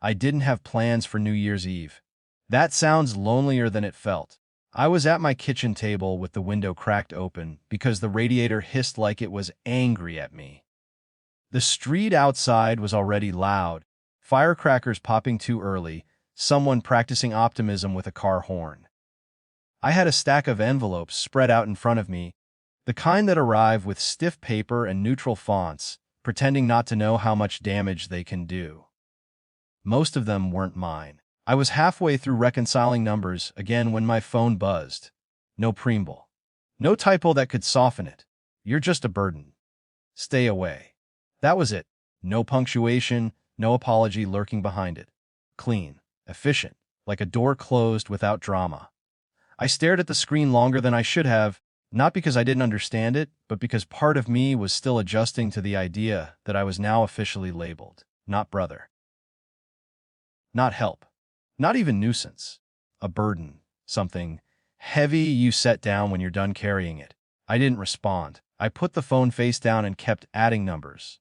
I didn't have plans for New Year's Eve. That sounds lonelier than it felt. I was at my kitchen table with the window cracked open because the radiator hissed like it was angry at me. The street outside was already loud, firecrackers popping too early, someone practicing optimism with a car horn. I had a stack of envelopes spread out in front of me, the kind that arrive with stiff paper and neutral fonts, pretending not to know how much damage they can do. Most of them weren't mine. I was halfway through reconciling numbers again when my phone buzzed. No preamble. No typo that could soften it. You're just a burden. Stay away. That was it. No punctuation, no apology lurking behind it. Clean, efficient, like a door closed without drama. I stared at the screen longer than I should have, not because I didn't understand it, but because part of me was still adjusting to the idea that I was now officially labeled, not brother. Not help. Not even nuisance. A burden. Something heavy you set down when you're done carrying it. I didn't respond. I put the phone face down and kept adding numbers.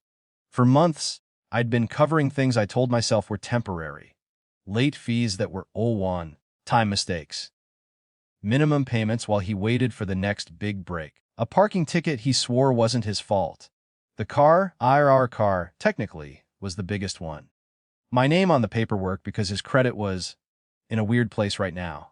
For months, I'd been covering things I told myself were temporary. Late fees that were 01, time mistakes. Minimum payments while he waited for the next big break. A parking ticket he swore wasn't his fault. The car, our car, technically, was the biggest one. My name on the paperwork because his credit was in a weird place right now.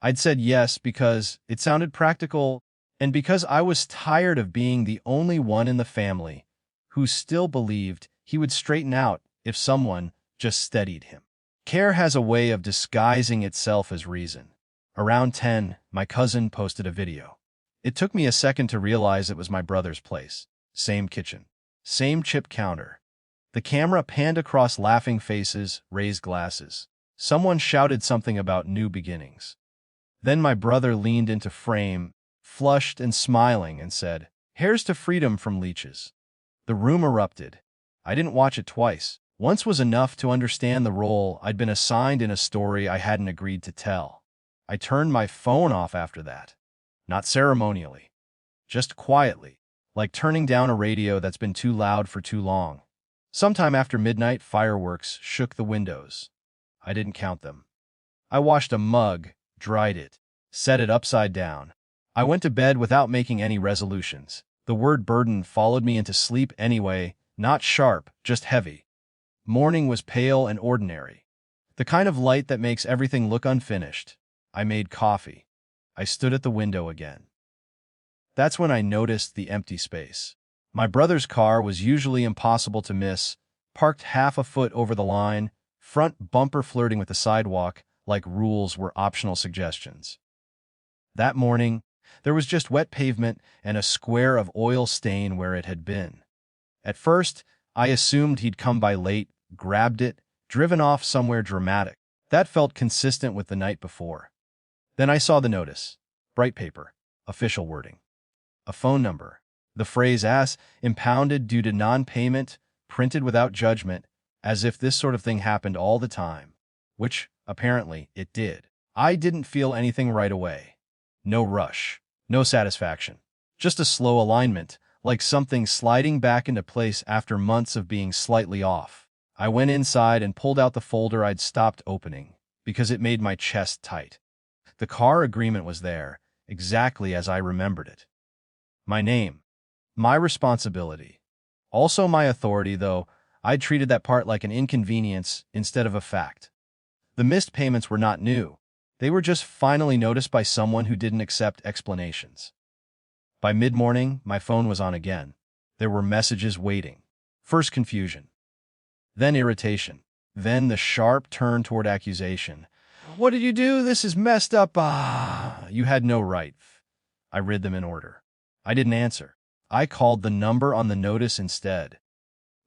I'd said yes because it sounded practical and because I was tired of being the only one in the family who still believed he would straighten out if someone just steadied him. Care has a way of disguising itself as reason. Around 10, my cousin posted a video. It took me a second to realize it was my brother's place. Same kitchen. Same chip counter. The camera panned across laughing faces, raised glasses. Someone shouted something about new beginnings. Then my brother leaned into frame, flushed and smiling, and said, "Here's to freedom from Leeches." The room erupted. I didn't watch it twice. Once was enough to understand the role I'd been assigned in a story I hadn't agreed to tell. I turned my phone off after that. Not ceremonially. Just quietly, like turning down a radio that's been too loud for too long. Sometime after midnight, fireworks shook the windows. I didn't count them. I washed a mug, dried it, set it upside down. I went to bed without making any resolutions. The word burden followed me into sleep anyway, not sharp, just heavy. Morning was pale and ordinary. The kind of light that makes everything look unfinished. I made coffee. I stood at the window again. That's when I noticed the empty space. My brother's car was usually impossible to miss, parked half a foot over the line, front bumper flirting with the sidewalk, like rules were optional suggestions. That morning, there was just wet pavement and a square of oil stain where it had been. At first, I assumed he'd come by late, grabbed it, driven off somewhere dramatic. That felt consistent with the night before. Then I saw the notice. Bright paper. Official wording. A phone number. The phrase "as impounded due to non-payment," printed without judgment, as if this sort of thing happened all the time. Which, apparently, it did. I didn't feel anything right away. No rush. No satisfaction. Just a slow alignment, like something sliding back into place after months of being slightly off. I went inside and pulled out the folder I'd stopped opening, because it made my chest tight. The car agreement was there, exactly as I remembered it. My name. My responsibility. Also my authority, though I'd treated that part like an inconvenience instead of a fact. The missed payments were not new. They were just finally noticed by someone who didn't accept explanations. By mid-morning, my phone was on again. There were messages waiting. First confusion. Then irritation. Then the sharp turn toward accusation. "What did you do? This is messed up. You had no right." I read them in order. I didn't answer. I called the number on the notice instead.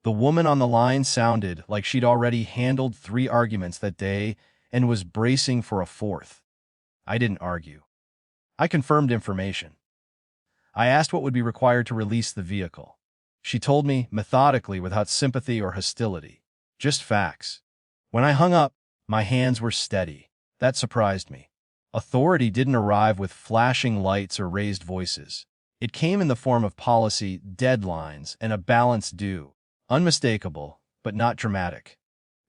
The woman on the line sounded like she'd already handled 3 arguments that day and was bracing for a 4th. I didn't argue. I confirmed information. I asked what would be required to release the vehicle. She told me methodically without sympathy or hostility. Just facts. When I hung up, my hands were steady. That surprised me. Authority didn't arrive with flashing lights or raised voices. It came in the form of policy, deadlines, and a balanced due. Unmistakable, but not dramatic.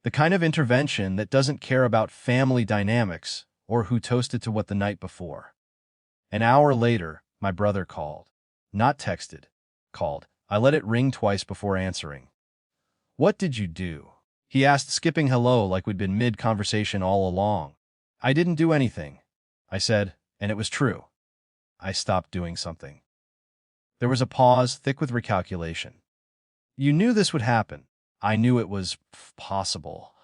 The kind of intervention that doesn't care about family dynamics or who toasted to what the night before. An hour later, my brother called. Not texted. Called. I let it ring twice before answering. "What did you do?" he asked, skipping hello like we'd been mid-conversation all along. "I didn't do anything," I said, and it was true. I stopped doing something. There was a pause, thick with recalculation. "You knew this would happen." I knew it was possible.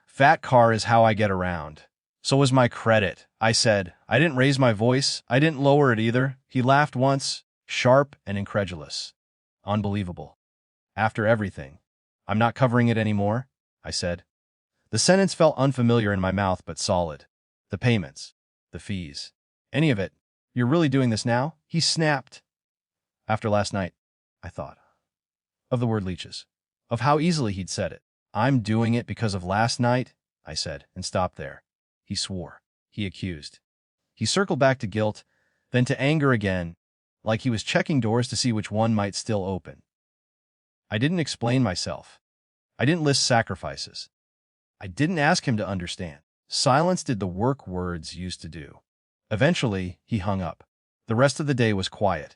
"Fat car is how I get around." "So was my credit," I said. I didn't raise my voice. I didn't lower it either. He laughed once, sharp and incredulous. "Unbelievable. After everything." "I'm not covering it anymore," I said. The sentence felt unfamiliar in my mouth but solid. "The payments. The fees. Any of it. You're really doing this now?" He snapped. After last night, I thought. Of the word leeches. Of how easily he'd said it. "I'm doing it because of last night," I said, and stopped there. He swore. He accused. He circled back to guilt, then to anger again, like he was checking doors to see which one might still open. I didn't explain myself. I didn't list sacrifices. I didn't ask him to understand. Silence did the work words used to do. Eventually, he hung up. The rest of the day was quiet.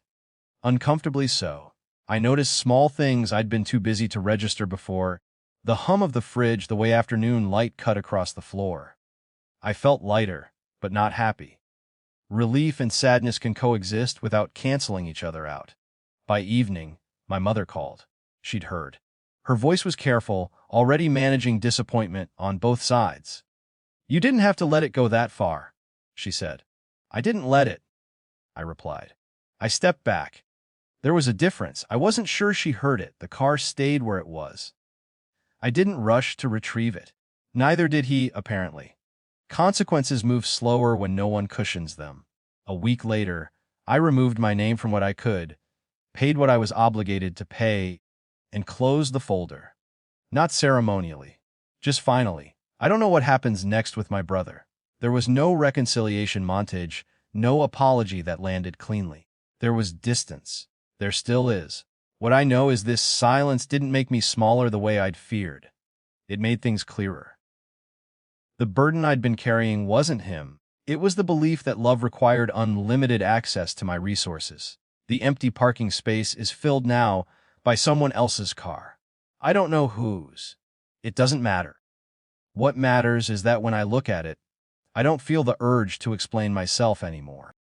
Uncomfortably so. I noticed small things I'd been too busy to register before. The hum of the fridge, the way afternoon light cut across the floor. I felt lighter, but not happy. Relief and sadness can coexist without canceling each other out. By evening, my mother called. She'd heard. Her voice was careful, already managing disappointment on both sides. "You didn't have to let it go that far," she said. "I didn't let it," I replied. I stepped back. There was a difference. I wasn't sure she heard it. The car stayed where it was. I didn't rush to retrieve it. Neither did he, apparently. Consequences move slower when no one cushions them. A week later, I removed my name from what I could, paid what I was obligated to pay, and closed the folder. Not ceremonially. Just finally. I don't know what happens next with my brother. There was no reconciliation montage, no apology that landed cleanly. There was distance. There still is. What I know is this silence didn't make me smaller the way I'd feared. It made things clearer. The burden I'd been carrying wasn't him. It was the belief that love required unlimited access to my resources. The empty parking space is filled now by someone else's car. I don't know whose. It doesn't matter. What matters is that when I look at it, I don't feel the urge to explain myself anymore.